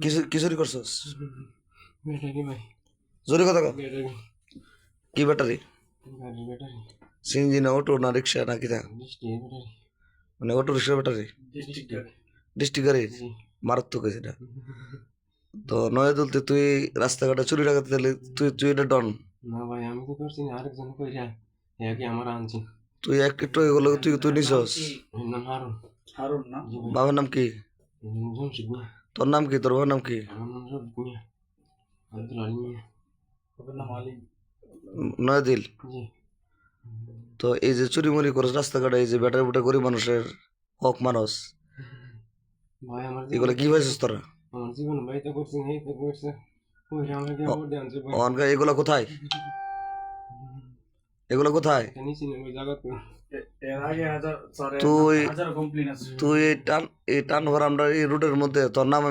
কি চুরি করছস? ব্যাটারি ভাই, জোরে কথা কও। ব্যাটারি, কি ব্যাটারি? গাড়ির ব্যাটারি, সিএনজি না অটো না রিক্সা না কিটা? ডিস্ট্রিক্টের ব্যাটারি, মানে অটো রিক্সার ব্যাটারি? ডিস্ট্রিক্ট গাড়ি। ডিস্ট্রিক্ট গাড়ির? জি। মারাত্মক সেটা। তো নয়াদুল তুই রাস্তাঘাটে চুরি ডাকাতি দিলে তুই এটা ডন। না ভাই, আমি তো করছি না, আরেকজন কইরা কি আমার আনছি। তুই একটু এগুলো তুই নিছস। এর নাম হারুন। হারুন না? জি ভাই। বাবার নাম কি? জমশিদ মিয়া। তোর নাম কি? তোর বাবার নাম কি? আমার নাম রফিক মিয়া, আব্দুল আলী মিয়া। ওদের নাম আলী। নয়াদিল। জি। তো এই যে চুরি মুরি করস রাস্তাঘাটে, এই যে ব্যাটারি বুটা গরিব মানুষের হক মানুষ, ভাই আমার এগুলো কি পাইছিস তোরা? আমার জীবন ভাই তো করছি না, এই তো করছে। কইরা আমাকে আবার আনছে ভাই। অনকা এগুলো কোথায়? এগুলো কোথায়? জানি সিনেমা জায়গা তো। এর আগে হাজার তুই হাজার কমপ্লেন আছে। তুই এই টান ভরা আমরা এই রুটের মধ্যে তোর নাম